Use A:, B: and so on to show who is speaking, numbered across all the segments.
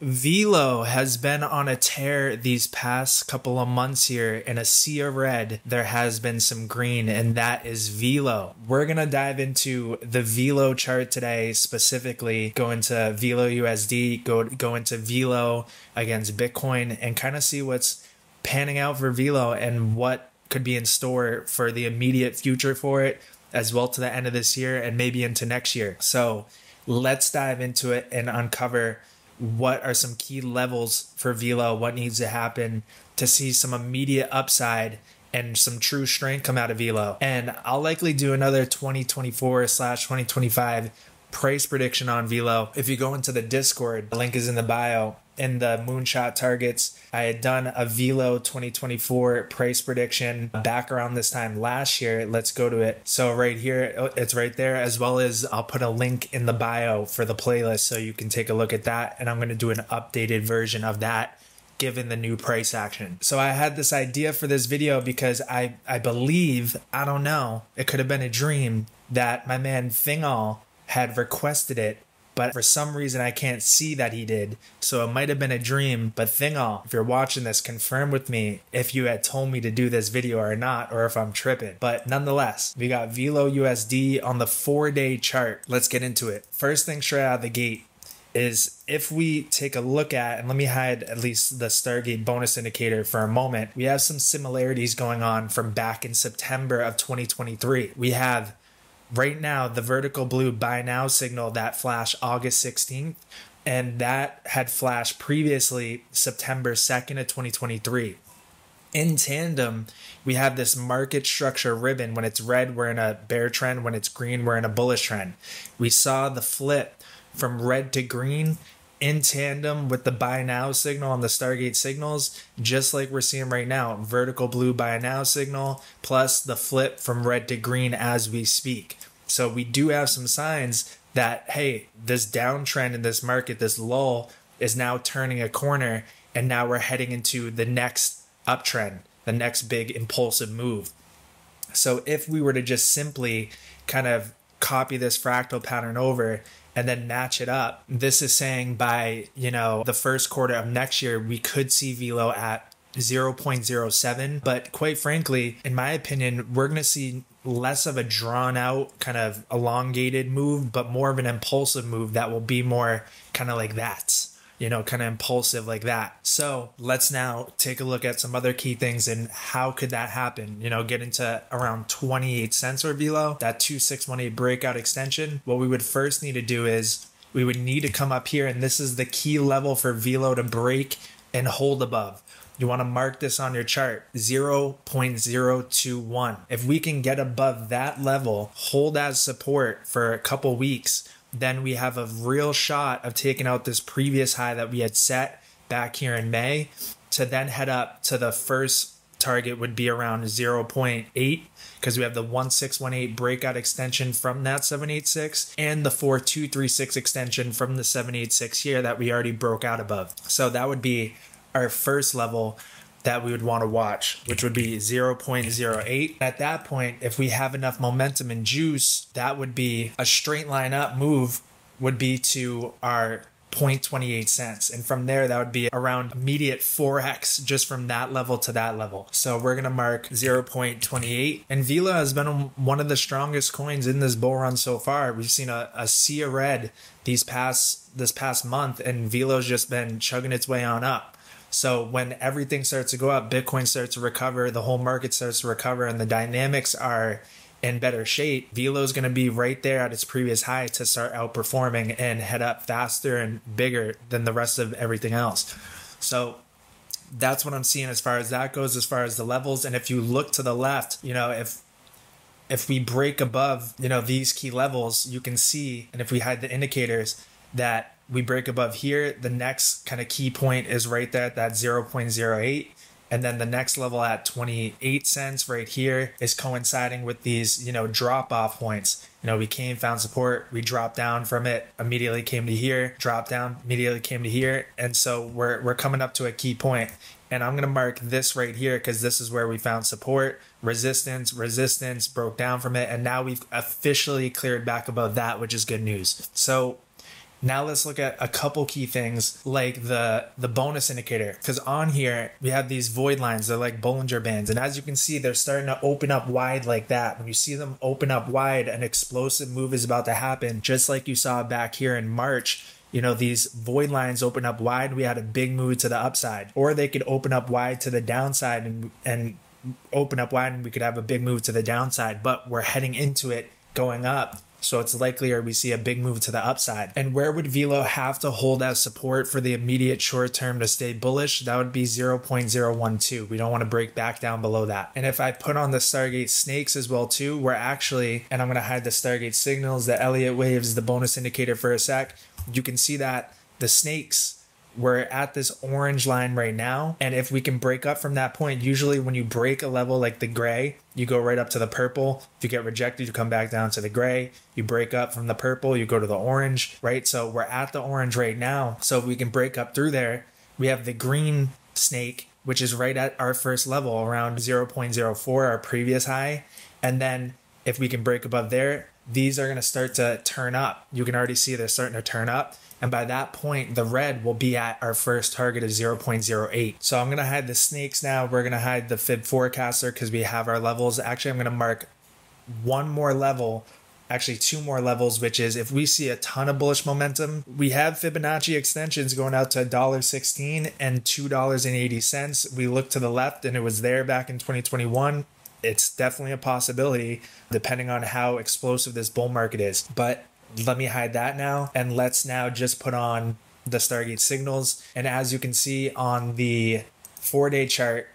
A: VELO has been on a tear these past couple of months here. In a sea of red, there has been some green, and that is VELO. We're going to dive into the VELO chart today, specifically go into VELO USD, go into VELO against Bitcoin, and kind of see what's panning out for VELO and what could be in store for the immediate future for it, as well to the end of this year and maybe into next year. So let's dive into it and uncover what are some key levels for VELO, what needs to happen to see some immediate upside and some true strength come out of VELO. And I'll likely do another 2024/2025 price prediction on VELO. If you go into the Discord, the link is in the bio. In the moonshot targets, I had done a VELO 2024 price prediction back around this time last year. Let's go to it. So right here, it's right there, as well as I'll put a link in the bio for the playlist so you can take a look at that. And I'm going to do an updated version of that given the new price action. So I had this idea for this video because I believe, I don't know, it could have been a dream that my man Thingal had requested it, but for some reason I can't see that he did. So it might have been a dream. But Thingal, if you're watching this, confirm with me if you had told me to do this video or not, or if I'm tripping. But nonetheless, we got VELO USD on the 4-day chart. Let's get into it. First thing straight out of the gate is if we take a look at, and let me hide at least the Stargate bonus indicator for a moment, we have some similarities going on from back in September of 2023. We have right now the vertical blue buy now signal that flashed August 16th, and that had flashed previously September 2nd of 2023. In tandem, we have this market structure ribbon. When it's red, we're in a bear trend. When it's green, we're in a bullish trend. We saw the flip from red to green in tandem with the buy now signal on the Stargate signals, just like we're seeing right now. Vertical blue buy now signal plus the flip from red to green as we speak. So we do have some signs that, hey, this downtrend in this market, this lull, is now turning a corner, and now we're heading into the next uptrend, the next big impulsive move. So if we were to just simply kind of copy this fractal pattern over and then match it up, this is saying by, the first quarter of next year, we could see VELO at 0.07. But quite frankly, in my opinion, we're going to see less of a drawn out kind of elongated move, but more of an impulsive move that will be more kind of like that, kind of impulsive like that. So let's now take a look at some other key things and how could that happen? Get into around 28 cents for VELO, that 2618 breakout extension. What we would first need to do is we would need to come up here, and this is the key level for VELO to break and hold above. You want to mark this on your chart, 0.021. If we can get above that level, hold as support for a couple weeks, then we have a real shot of taking out this previous high that we had set back here in May, to then head up to the first target would be around 0.8, because we have the 1618 breakout extension from that 786 and the 4236 extension from the 786 here that we already broke out above. So that would be our first level that we would want to watch, which would be 0.08. At that point, if we have enough momentum and juice, that would be a straight line up move, would be to our 0.28 cents. And from there, that would be around immediate 4x just from that level to that level. So we're going to mark 0.28. And VELO has been one of the strongest coins in this bull run so far. We've seen a sea of red this past month, and VELO's just been chugging its way on up. So when everything starts to go up, Bitcoin starts to recover, the whole market starts to recover, and the dynamics are in better shape, VELO is going to be right there at its previous high to start outperforming and head up faster and bigger than the rest of everything else. So that's what I'm seeing as far as that goes, as far as the levels. And if you look to the left, if we break above, these key levels, you can see, and if we hide the indicators, that we break above here, the next kind of key point is right there at that 0.08. And then the next level at 28 cents right here is coinciding with these, drop off points. We came, found support, we dropped down from it, immediately came to here, dropped down, immediately came to here. And so we're coming up to a key point. And I'm going to mark this right here because this is where we found support, resistance, broke down from it. And now we've officially cleared back above that, which is good news. So Now let's look at a couple key things like the bonus indicator, because on here we have these void lines. They're like Bollinger Bands, and as you can see, they're starting to open up wide like that. When you see them open up wide, an explosive move is about to happen, just like you saw back here in March. You know, these void lines open up wide, we had a big move to the upside, or they could open up wide to the downside and open up wide and we could have a big move to the downside, but we're heading into it going up. So it's likelier we see a big move to the upside. And where would VELO have to hold as support for the immediate short term to stay bullish? That would be 0.012. We don't want to break back down below that. And if I put on the Stargate snakes as well too, we're actually, and I'm going to hide the Stargate signals, the Elliott waves, the bonus indicator for a sec. You can see that the snakes, we're at this orange line right now. And if we can break up from that point, usually when you break a level like the gray, you go right up to the purple. If you get rejected, you come back down to the gray. You break up from the purple, you go to the orange, right? So we're at the orange right now. So if we can break up through there, we have the green snake, which is right at our first level around 0.04, our previous high. And then if we can break above there, these are going to start to turn up. You can already see they're starting to turn up. And by that point, the red will be at our first target of 0.08. So I'm going to hide the snakes now. We're going to hide the Fib forecaster because we have our levels. Actually, I'm going to mark one more level, actually two more levels, which is if we see a ton of bullish momentum, we have Fibonacci extensions going out to $1.16 and $2.80. We look to the left and it was there back in 2021. It's definitely a possibility depending on how explosive this bull market is. But let me hide that now. And let's now just put on the Stargate signals. And as you can see on the 4-day chart,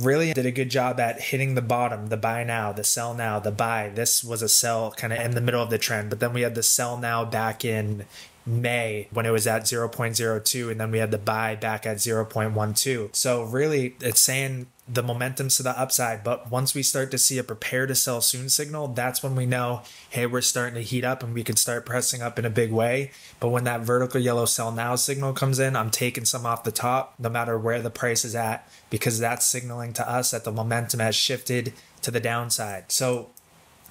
A: really did a good job at hitting the bottom, the buy now, the sell now, the buy. This was a sell kind of in the middle of the trend. But then we had the sell now back in May when it was at 0.02, and then we had the buy back at 0.12. So really it's saying the momentum's to the upside, but once we start to see a prepare to sell soon signal, that's when we know, hey, we're starting to heat up and we can start pressing up in a big way. But when that vertical yellow sell now signal comes in, I'm taking some off the top no matter where the price is at, because that's signaling to us that the momentum has shifted to the downside. So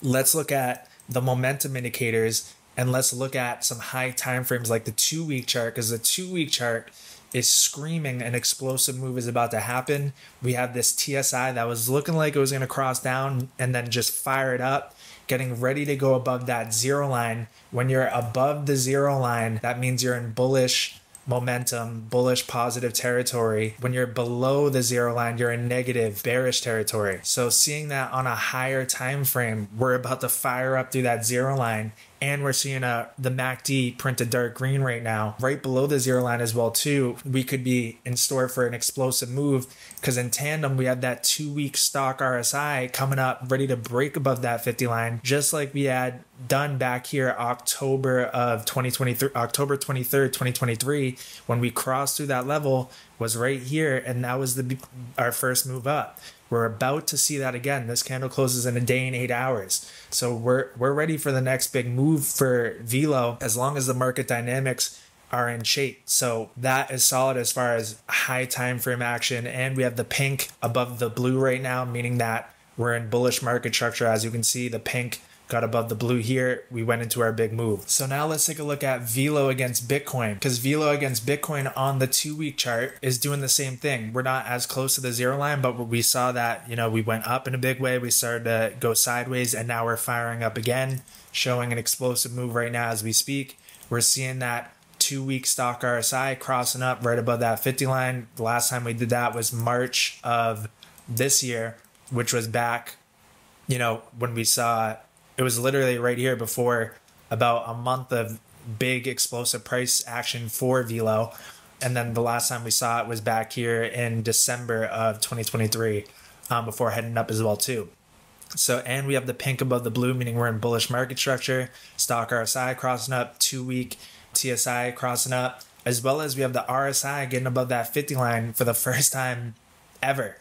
A: let's look at the momentum indicators and let's look at some high time frames like the 2-week chart, because the 2-week chart is screaming an explosive move is about to happen. We have this TSI that was looking like it was going to cross down and then just fire it up, getting ready to go above that zero line. When you're above the zero line, that means you're in bullish momentum, bullish positive territory. When you're below the zero line, you're in negative bearish territory. So seeing that on a higher time frame, we're about to fire up through that zero line. And we're seeing the MACD print a dark green right now, right below the zero line as well too. We could be in store for an explosive move because in tandem, we have that 2-week stock RSI coming up, ready to break above that 50 line, just like we had done back here October of 2023, October 23rd, 2023, when we crossed through that level was right here. And that was our first move up. We're about to see that again. This candle closes in a day and 8 hours. So we're ready for the next big move for VELO as long as the market dynamics are in shape. So that is solid as far as high time frame action. And we have the pink above the blue right now, meaning that we're in bullish market structure. As you can see, the pink got above the blue here. We went into our big move. So now let's take a look at VELO against Bitcoin, because VELO against Bitcoin on the 2-week chart is doing the same thing. We're not as close to the zero line, but we saw that, we went up in a big way. We started to go sideways and now we're firing up again, showing an explosive move right now as we speak. We're seeing that 2-week stock RSI crossing up right above that 50 line. The last time we did that was March of this year, which was back, when we saw it was literally right here before about a month of big explosive price action for VELO. And then the last time we saw it was back here in December of 2023 before heading up as well too. So, and we have the pink above the blue, meaning we're in bullish market structure, stock RSI crossing up, 2-week TSI crossing up, as well as we have the RSI getting above that 50 line for the first time ever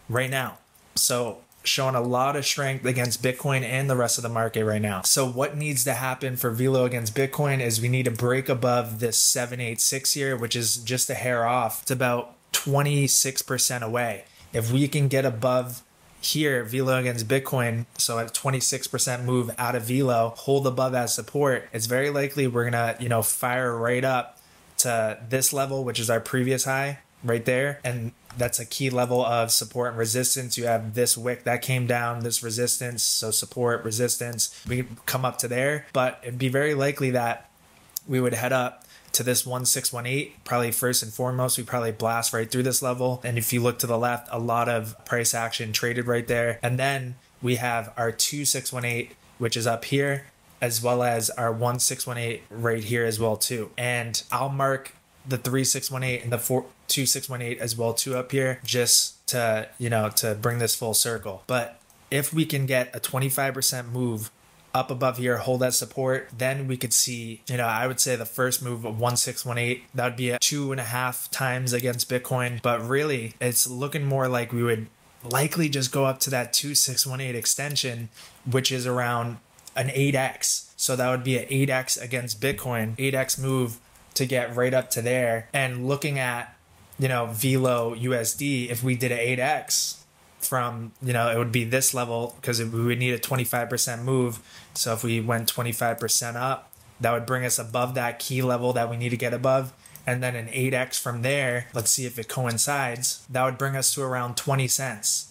A: right now. So showing a lot of strength against Bitcoin and the rest of the market right now. So what needs to happen for VELO against Bitcoin is we need to break above this 786 here, which is just a hair off. It's about 26% away. If we can get above here, VELO against Bitcoin, so at 26% move out of VELO, hold above as support, it's very likely we're gonna, you know, fire right up to this level, which is our previous high right there. And that's a key level of support and resistance. You have this wick that came down, this resistance, so support, resistance, we come up to there, but it'd be very likely that we would head up to this 1618. Probably first and foremost, we probably blast right through this level. And if you look to the left, a lot of price action traded right there. And then we have our 2618, which is up here, as well as our 1618 right here as well too. And I'll mark the 3618 and the 2618 as well too up here, just to, you know, to bring this full circle. But if we can get a 25% move up above here, hold that support, then we could see, you know, I would say the first move of 1618, that would be at 2.5 times against Bitcoin. But really, it's looking more like we would likely just go up to that 2618 extension, which is around an 8x. So that would be an 8x against Bitcoin, 8x move to get right up to there. And looking at, you know, VELO USD, if we did an 8x from, you know, it would be this level, because we would need a 25% move. So if we went 25% up, that would bring us above that key level that we need to get above. And then an 8x from there, let's see if it coincides, that would bring us to around 20 cents.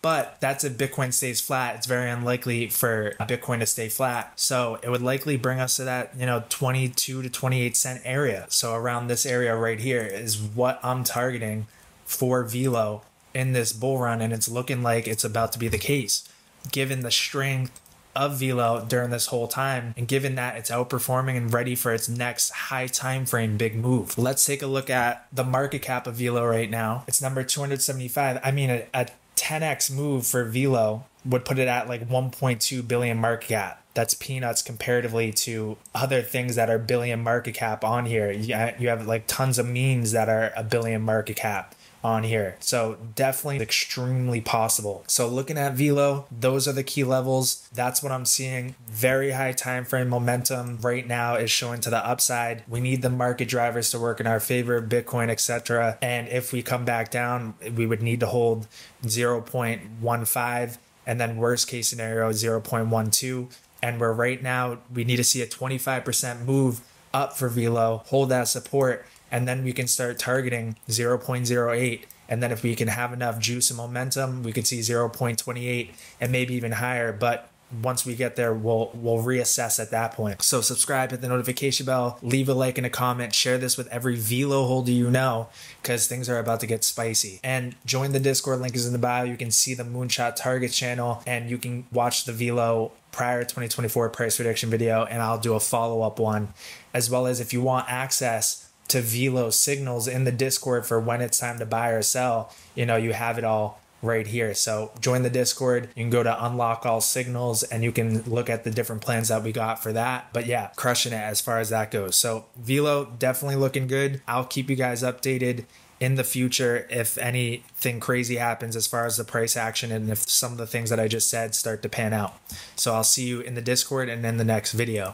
A: But that's if Bitcoin stays flat. It's very unlikely for Bitcoin to stay flat. So it would likely bring us to that, you know, 22 to 28 cent area. So around this area right here is what I'm targeting for VELO in this bull run. And it's looking like it's about to be the case, given the strength of VELO during this whole time, and given that it's outperforming and ready for its next high time frame big move. Let's take a look at the market cap of VELO right now. It's number 275. I mean, a 10x move for VELO would put it at like 1.2 billion market cap. That's peanuts comparatively to other things that are billion market cap on here. You have like tons of memes that are a billion market cap on here. So definitely extremely possible. So looking at VELO, those are the key levels. That's what I'm seeing. Very high time frame momentum right now is showing to the upside. We need the market drivers to work in our favor, Bitcoin, etc. And if we come back down, we would need to hold 0.15, and then worst case scenario 0.12. And we're right now, we need to see a 25% move up for VELO, hold that support, and then we can start targeting 0.08. And then if we can have enough juice and momentum, we could see 0.28 and maybe even higher. But once we get there, we'll reassess at that point. So subscribe, hit the notification bell, leave a like and a comment, share this with every VELO holder you know, because things are about to get spicy. And join the Discord, link is in the bio. You can see the Moonshot Targets channel, and you can watch the VELO prior 2024 price prediction video, and I'll do a follow-up one, as well as if you want access to VELO signals in the Discord for when it's time to buy or sell, you know, you have it all right here. So join the Discord. You can go to unlock all signals and you can look at the different plans that we got for that. But yeah, crushing it as far as that goes. So VELO definitely looking good. I'll keep you guys updated in the future if anything crazy happens as far as the price action, and if some of the things that I just said start to pan out. So I'll see you in the Discord and in the next video.